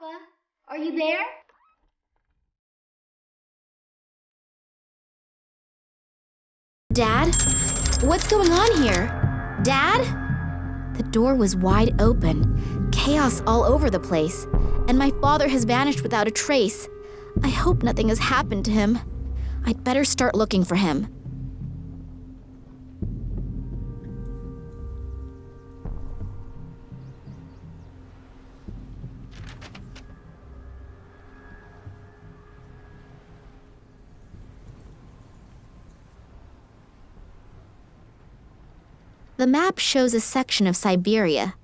Papa, are you there? Dad? What's going on here? Dad? The door was wide open, chaos all over the place, and my father has vanished without a trace. I hope nothing has happened to him. I'd better start looking for him. The map shows a section of Siberia.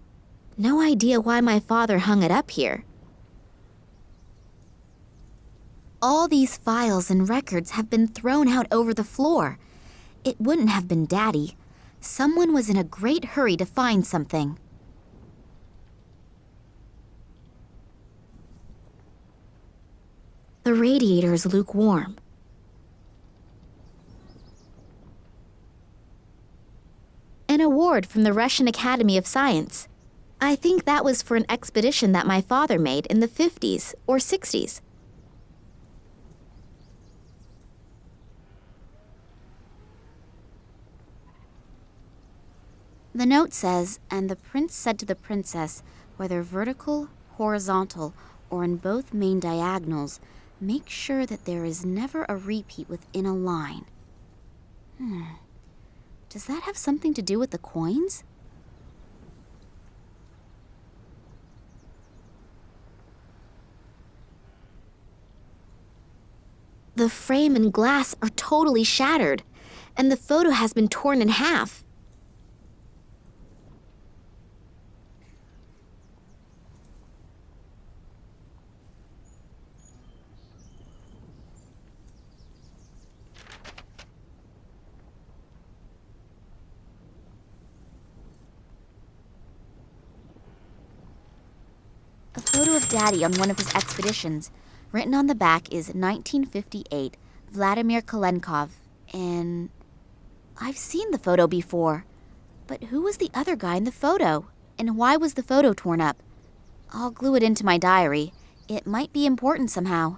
No idea why my father hung it up here. All these files and records have been thrown out over the floor. It wouldn't have been Daddy. Someone was in a great hurry to find something. The radiator is lukewarm. An award from the Russian Academy of Science. I think that was for an expedition that my father made in the 50s or 60s. The note says, "And the prince said to the princess, whether vertical, horizontal, or in both main diagonals, make sure that there is never a repeat within a line." Does that have something to do with the coins? The frame and glass are totally shattered, and the photo has been torn in half. A photo of Daddy on one of his expeditions. Written on the back is 1958, Vladimir Kolenkov, and I've seen the photo before. But who was the other guy in the photo? And why was the photo torn up? I'll glue it into my diary. It might be important somehow.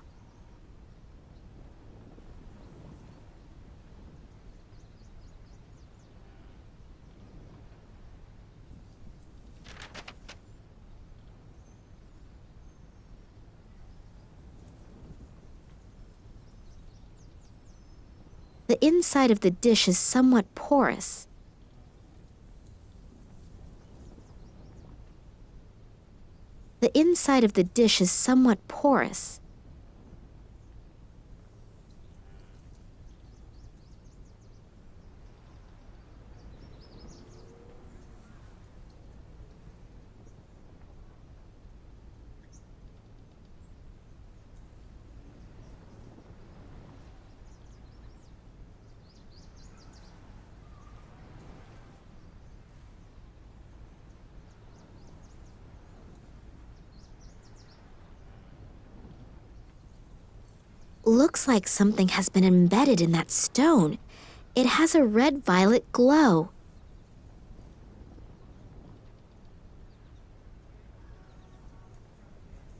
The inside of the dish is somewhat porous. The inside of the dish is somewhat porous. Looks like something has been embedded in that stone. It has a red-violet glow.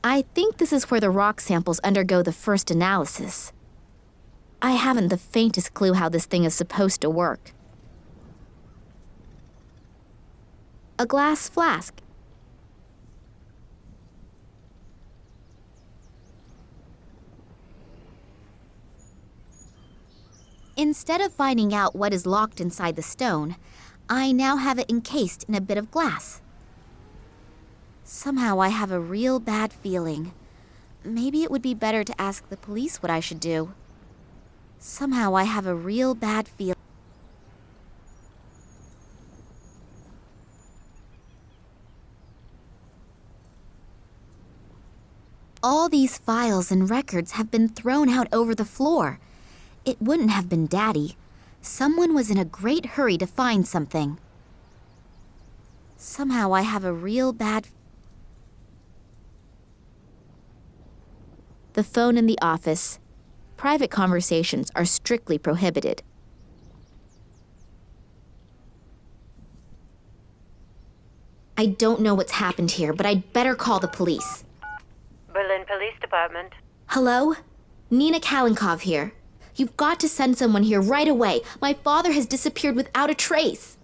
I think this is where the rock samples undergo the first analysis. I haven't the faintest clue how this thing is supposed to work. A glass flask. Instead of finding out what is locked inside the stone, I now have it encased in a bit of glass. Somehow I have a real bad feeling. Maybe it would be better to ask the police what I should do. Somehow I have a real bad feeling. All these files and records have been thrown out over the floor. It wouldn't have been Daddy. Someone was in a great hurry to find something. Somehow I have a real bad... The phone in the office. Private conversations are strictly prohibited. I don't know what's happened here, but I'd better call the police. Police Department. Hello? Nina Kalinkov here. You've got to send someone here right away. My father has disappeared without a trace.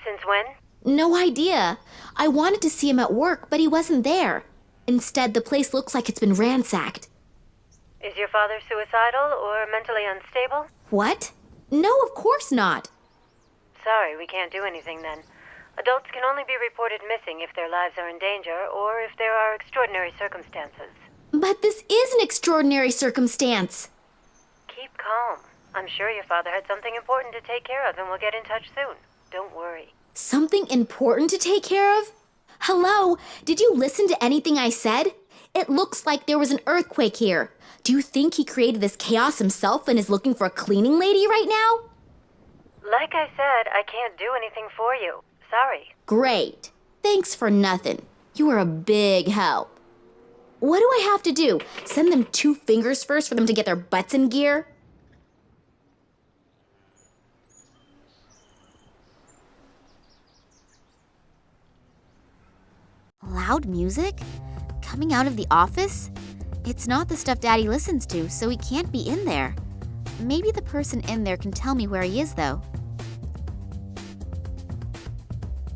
Since when? No idea. I wanted to see him at work, but he wasn't there. Instead, the place looks like it's been ransacked. Is your father suicidal or mentally unstable? What? No, of course not. Sorry, we can't do anything then. Adults can only be reported missing if their lives are in danger or if there are extraordinary circumstances. But this is an extraordinary circumstance. Keep calm. I'm sure your father had something important to take care of and will get in touch soon. Don't worry. Something important to take care of? Hello? Did you listen to anything I said? It looks like there was an earthquake here. Do you think he created this chaos himself and is looking for a cleaning lady right now? Like I said, I can't do anything for you. Sorry. Great. Thanks for nothing. You are a big help. What do I have to do? Send them 2 fingers first for them to get their butts in gear? Loud music? Coming out of the office? It's not the stuff Daddy listens to, so he can't be in there. Maybe the person in there can tell me where he is, though.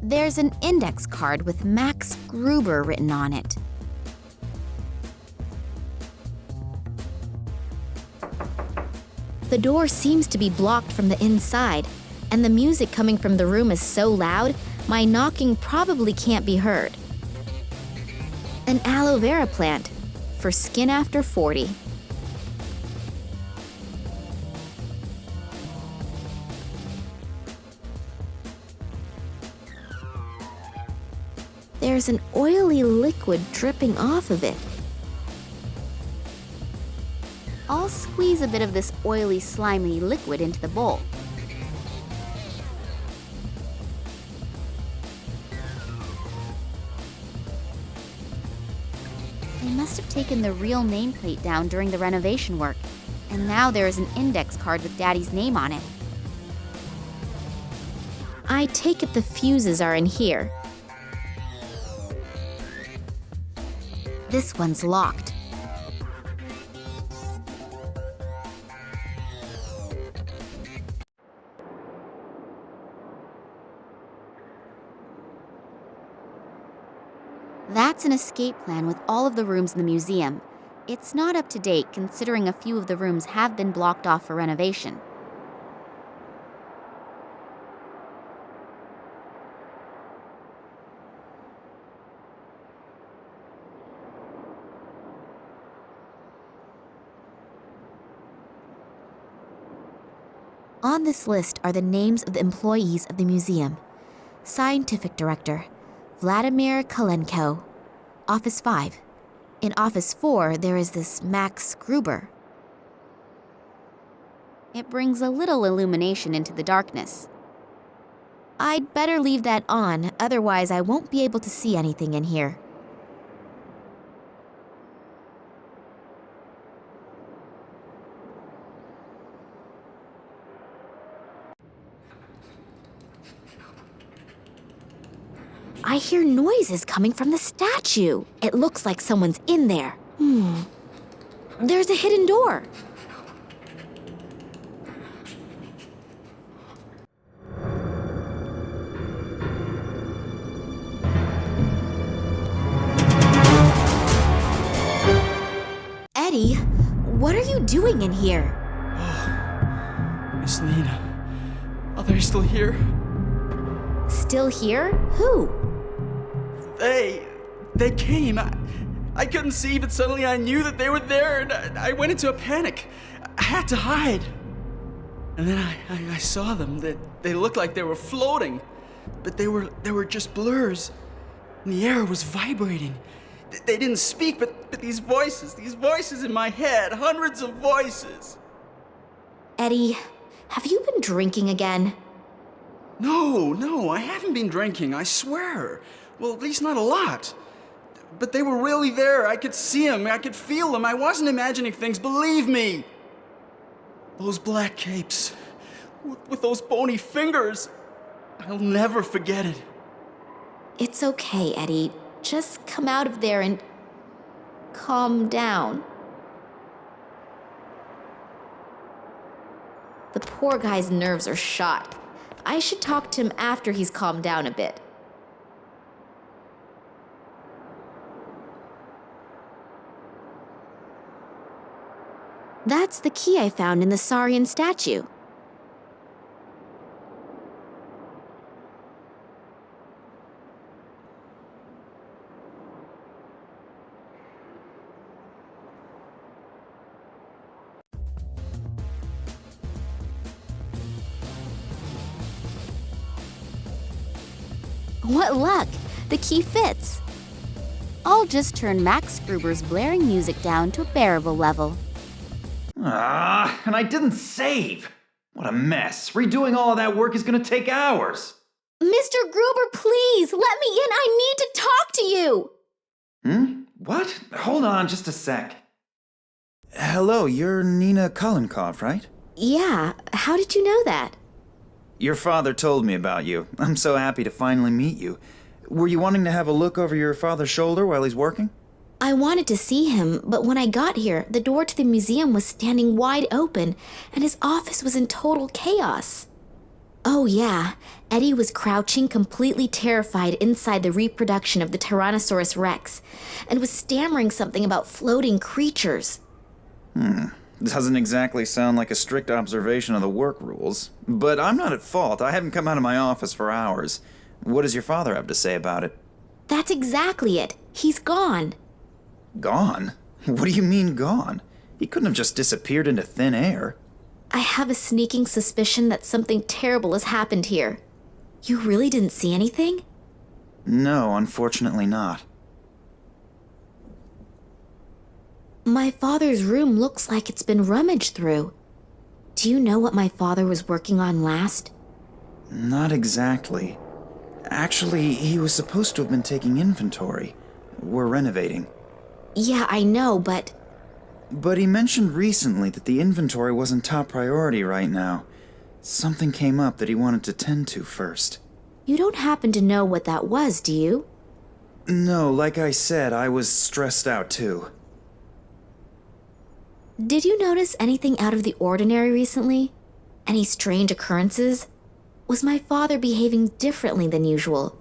There's an index card with Max Gruber written on it. The door seems to be blocked from the inside, and the music coming from the room is so loud, my knocking probably can't be heard. An aloe vera plant for skin after 40. There's an oily liquid dripping off of it. I'll squeeze a bit of this oily, slimy liquid into the bowl. They must have taken the real nameplate down during the renovation work, and now there is an index card with Daddy's name on it. I take it the fuses are in here. This one's locked. That's an escape plan with all of the rooms in the museum. It's not up to date considering a few of the rooms have been blocked off for renovation. On this list are the names of the employees of the museum. Scientific Director, Vladimir Kalenko, Office 5. In Office 4, there is this Max Gruber. It brings a little illumination into the darkness. I'd better leave that on, otherwise I won't be able to see anything in here. I hear noises coming from the statue. It looks like someone's in there. There's a hidden door. Eddie, what are you doing in here? Miss Nina, are they still here? Still here? Who? They came. I couldn't see, but suddenly I knew that they were there, and I went into a panic. I had to hide. And then I saw them. They looked like they were floating, but they were just blurs. And the air was vibrating. They didn't speak, but these voices in my head, hundreds of voices. Eddie, have you been drinking again? No, I haven't been drinking, I swear. Well, at least not a lot. But they were really there. I could see them, I could feel them. I wasn't imagining things, believe me. Those black capes, with those bony fingers. I'll never forget it. It's okay, Eddie. Just come out of there and calm down. The poor guy's nerves are shot. I should talk to him after he's calmed down a bit. That's the key I found in the Saurian statue. What luck! The key fits. I'll just turn Max Gruber's blaring music down to a bearable level. And I didn't save! What a mess. Redoing all of that work is gonna take hours. Mr. Gruber, please, let me in. I need to talk to you. What? Hold on just a sec. Hello, you're Nina Kolenkov, right? Yeah, how did you know that? Your father told me about you. I'm so happy to finally meet you. Were you wanting to have a look over your father's shoulder while he's working? I wanted to see him, but when I got here, the door to the museum was standing wide open, and his office was in total chaos. Oh yeah, Eddie was crouching, completely terrified inside the reproduction of the Tyrannosaurus Rex, and was stammering something about floating creatures. Doesn't exactly sound like a strict observation of the work rules. But I'm not at fault. I haven't come out of my office for hours. What does your father have to say about it? That's exactly it. He's gone. Gone? What do you mean gone? He couldn't have just disappeared into thin air. I have a sneaking suspicion that something terrible has happened here. You really didn't see anything? No, unfortunately not. My father's room looks like it's been rummaged through. Do you know what my father was working on last? Not exactly. Actually, he was supposed to have been taking inventory. We're renovating. Yeah, I know, but But he mentioned recently that the inventory wasn't top priority right now. Something came up that he wanted to tend to first. you don't happen to know what that was, do you? No, like I said, I was stressed out too. Did you notice anything out of the ordinary recently? Any strange occurrences? Was my father behaving differently than usual?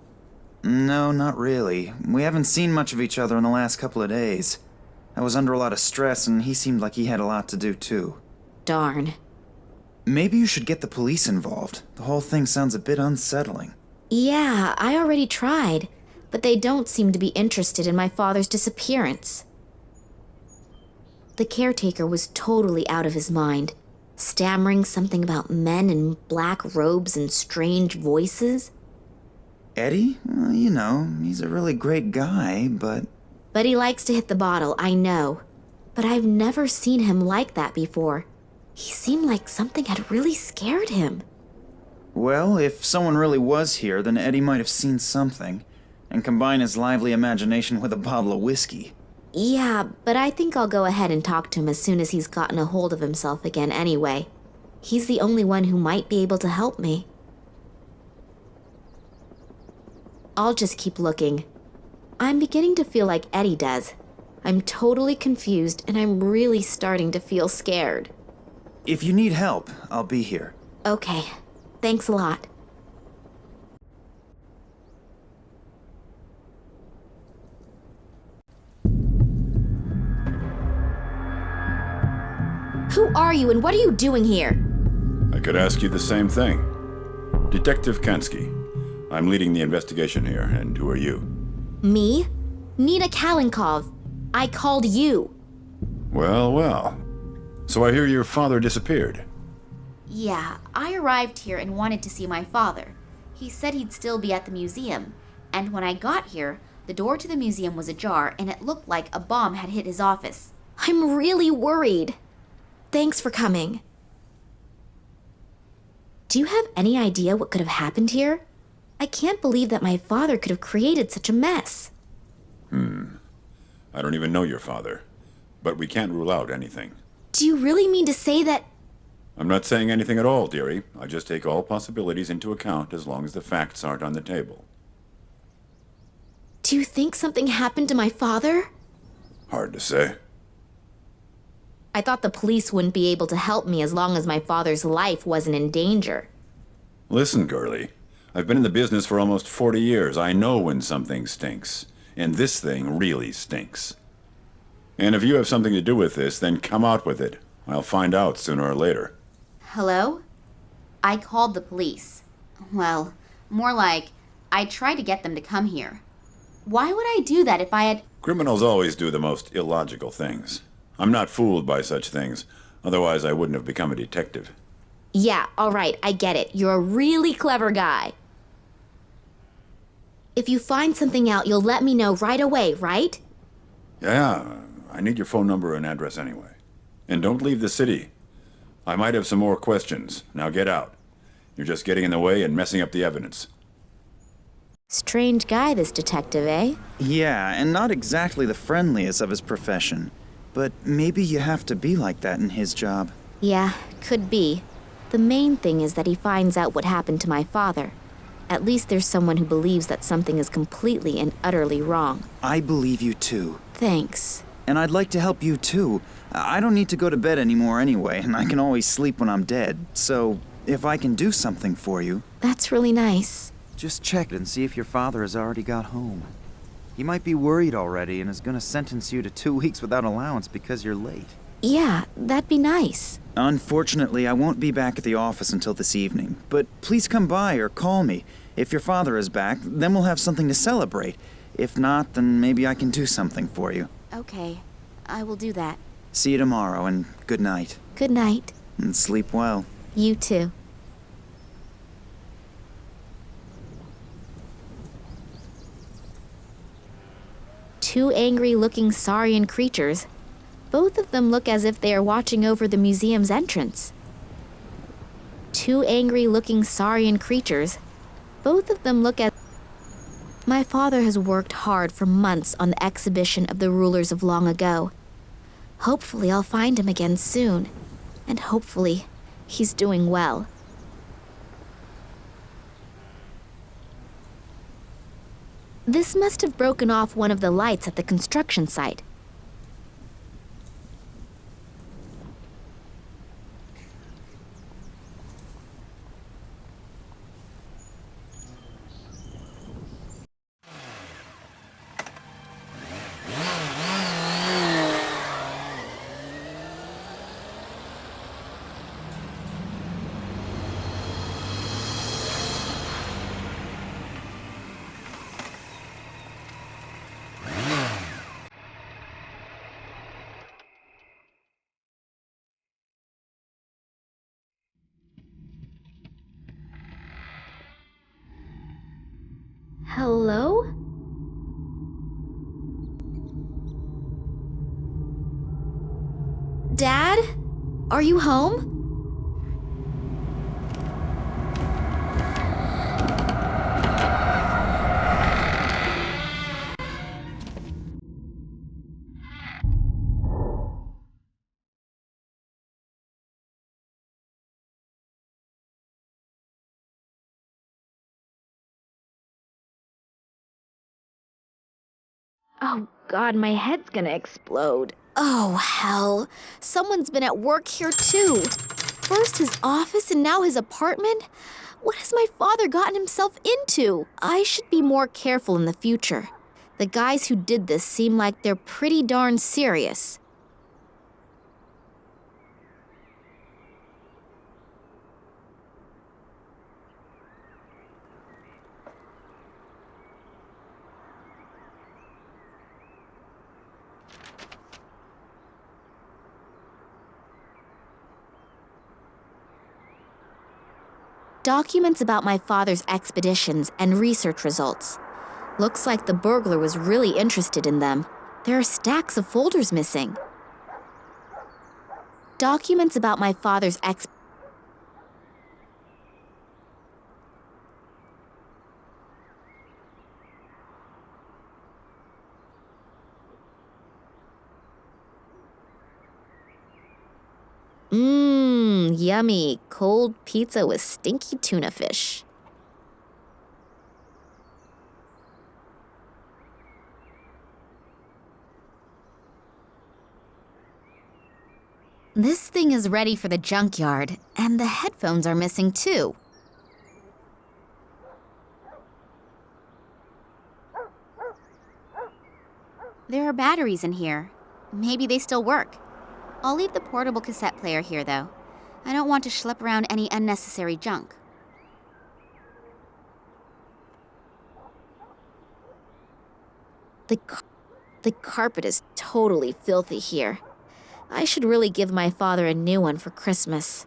No, not really. We haven't seen much of each other in the last couple of days. I was under a lot of stress, and he seemed like he had a lot to do too. Darn. Maybe you should get the police involved. The whole thing sounds a bit unsettling. Yeah, I already tried, but they don't seem to be interested in my father's disappearance. The caretaker was totally out of his mind, stammering something about men in black robes and strange voices. Eddie? Well, you know, he's a really great guy, but... But he likes to hit the bottle, I know. But I've never seen him like that before. He seemed like something had really scared him. Well, if someone really was here, then Eddie might have seen something, and combine his lively imagination with a bottle of whiskey. Yeah, but I think I'll go ahead and talk to him as soon as he's gotten a hold of himself again anyway. He's the only one who might be able to help me. I'll just keep looking. I'm beginning to feel like Eddie does. I'm totally confused, and I'm really starting to feel scared. If you need help, I'll be here. Okay, thanks a lot. Who are you and what are you doing here? I could ask you the same thing. Detective Kansky. I'm leading the investigation here, and who are you? Me? Nina Kalenkov. I called you. Well, well. So I hear your father disappeared. Yeah, I arrived here and wanted to see my father. He said he'd still be at the museum, and when I got here, the door to the museum was ajar and it looked like a bomb had hit his office. I'm really worried. Thanks for coming. Do you have any idea what could have happened here? I can't believe that my father could have created such a mess. I don't even know your father, but we can't rule out anything. Do you really mean to say that... I'm not saying anything at all, dearie. I just take all possibilities into account as long as the facts aren't on the table. Do you think something happened to my father? Hard to say. I thought the police wouldn't be able to help me as long as my father's life wasn't in danger. Listen, girlie. I've been in the business for almost 40 years. I know when something stinks. And this thing really stinks. And if you have something to do with this, then come out with it. I'll find out sooner or later. Hello? I called the police. Well, more like, I tried to get them to come here. Why would I do that if I had... Criminals always do the most illogical things. I'm not fooled by such things. Otherwise, I wouldn't have become a detective. Yeah, all right, I get it. You're a really clever guy. If you find something out, you'll let me know right away, right? Yeah, I need your phone number and address anyway. And don't leave the city. I might have some more questions. Now get out. You're just getting in the way and messing up the evidence. Strange guy, this detective, eh? Yeah, and not exactly the friendliest of his profession. But maybe you have to be like that in his job. Yeah, could be. The main thing is that he finds out what happened to my father. At least there's someone who believes that something is completely and utterly wrong. I believe you too. Thanks. And I'd like to help you too. I don't need to go to bed anymore anyway, and I can always sleep when I'm dead. So, if I can do something for you... That's really nice. Just check and see if your father has already got home. He might be worried already and is gonna sentence you to 2 weeks without allowance because you're late. Yeah, that'd be nice. Unfortunately, I won't be back at the office until this evening, but please come by or call me. If your father is back, then we'll have something to celebrate. If not, then maybe I can do something for you. Okay, I will do that. See you tomorrow, and good night. Good night. And sleep well. You too. Two angry-looking saurian creatures. Both of them look as if they are watching over the museum's entrance. Two angry-looking saurian creatures. Both of them look as... My father has worked hard for months on the exhibition of the rulers of long ago. Hopefully I'll find him again soon. And hopefully he's doing well. This must have broken off one of the lights at the construction site. Hello? Dad? Are you home? Oh God, my head's gonna explode. Oh hell, someone's been at work here too. First his office and now his apartment? What has my father gotten himself into? I should be more careful in the future. The guys who did this seem like they're pretty darn serious. Documents about my father's expeditions and research results. Looks like the burglar was really interested in them. There are stacks of folders missing. Documents about my father's yummy. Cold pizza with stinky tuna fish. This thing is ready for the junkyard, and the headphones are missing too. There are batteries in here. Maybe they still work. I'll leave the portable cassette player here, though. I don't want to schlep around any unnecessary junk. The carpet is totally filthy here. I should really give my father a new one for Christmas.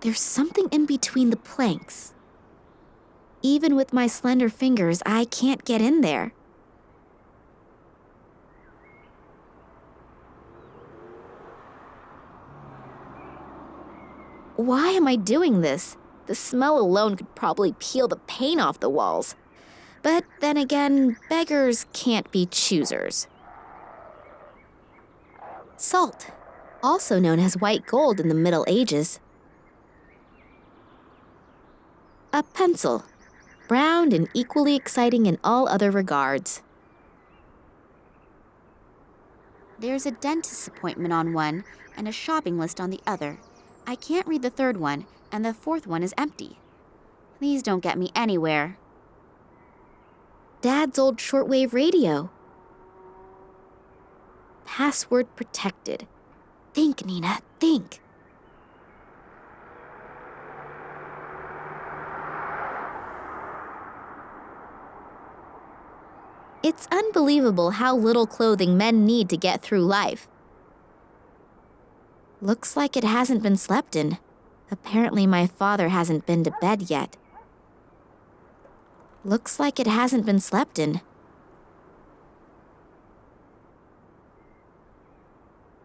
There's something in between the planks. Even with my slender fingers, I can't get in there. Why am I doing this? The smell alone could probably peel the paint off the walls. But then again, beggars can't be choosers. Salt, also known as white gold in the Middle Ages. A pencil, brown and equally exciting in all other regards. There's a dentist's appointment on one and a shopping list on the other. I can't read the third one, and the fourth one is empty. These don't get me anywhere. Dad's old shortwave radio. Password protected. Think, Nina, think. It's unbelievable how little clothing men need to get through life. Looks like it hasn't been slept in. Apparently my father hasn't been to bed yet. Looks like it hasn't been slept in.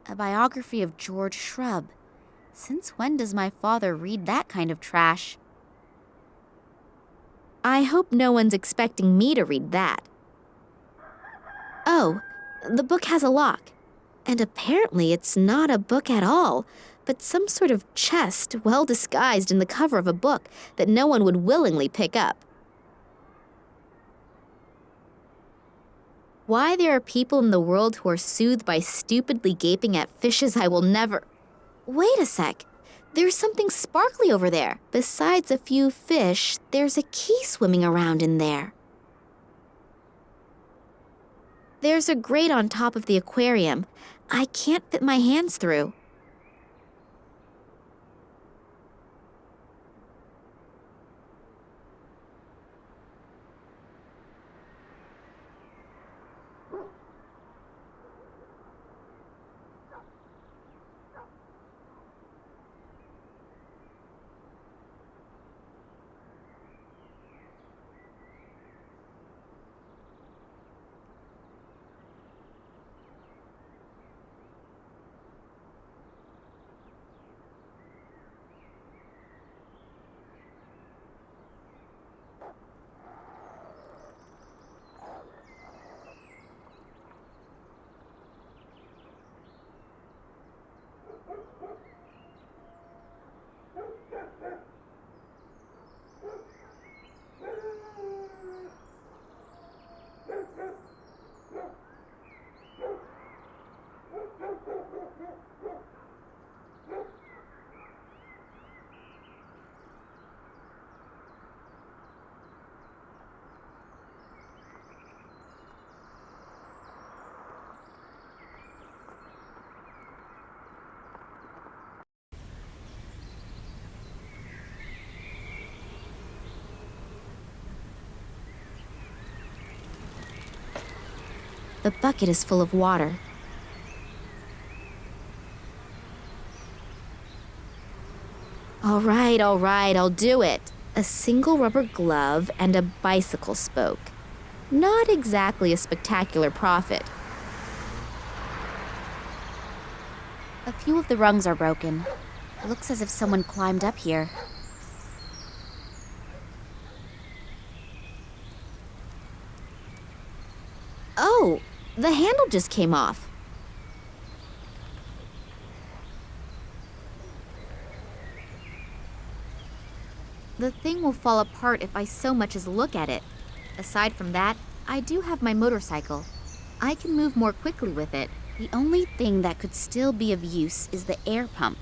A biography of George Shrub. Since when does my father read that kind of trash? I hope no one's expecting me to read that. Oh, the book has a lock. And apparently it's not a book at all, but some sort of chest well disguised in the cover of a book that no one would willingly pick up. Why there are people in the world who are soothed by stupidly gaping at fishes I will never... Wait a sec. There's something sparkly over there. Besides a few fish, there's a key swimming around in there. There's a grate on top of the aquarium. I can't fit my hands through. The bucket is full of water. All right, I'll do it. A single rubber glove and a bicycle spoke. Not exactly a spectacular profit. A few of the rungs are broken. It looks as if someone climbed up here. Oh, the handle just came off. The thing will fall apart if I so much as look at it. Aside from that, I do have my motorcycle. I can move more quickly with it. The only thing that could still be of use is the air pump.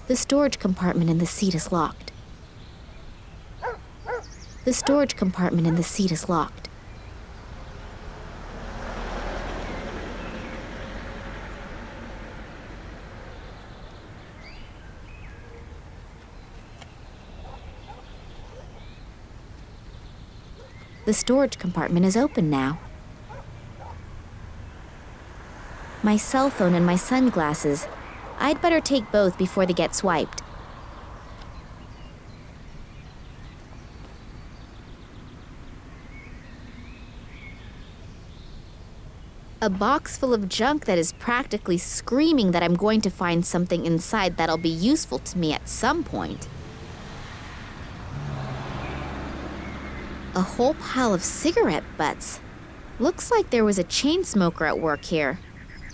The storage compartment in the seat is locked. The storage compartment in the seat is locked. The storage compartment is open now. My cell phone and my sunglasses. I'd better take both before they get swiped. A box full of junk that is practically screaming that I'm going to find something inside that'll be useful to me at some point. A whole pile of cigarette butts. Looks like there was a chain smoker at work here.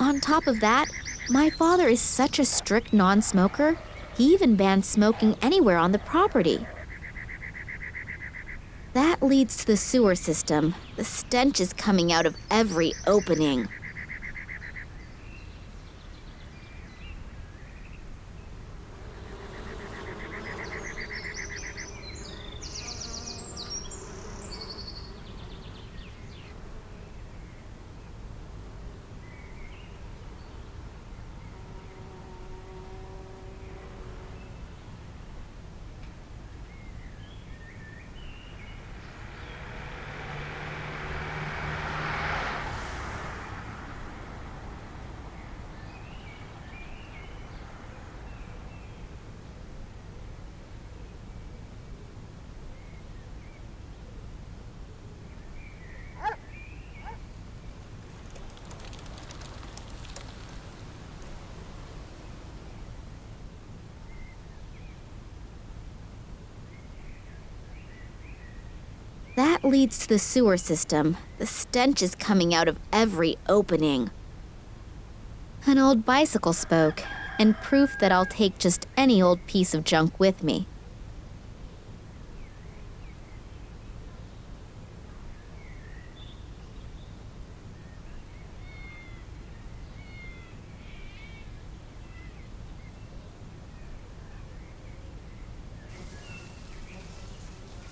On top of that, my father is such a strict non-smoker, he even banned smoking anywhere on the property. That leads to the sewer system. The stench is coming out of every opening. That leads to the sewer system. The stench is coming out of every opening. An old bicycle spoke, and proof that I'll take just any old piece of junk with me.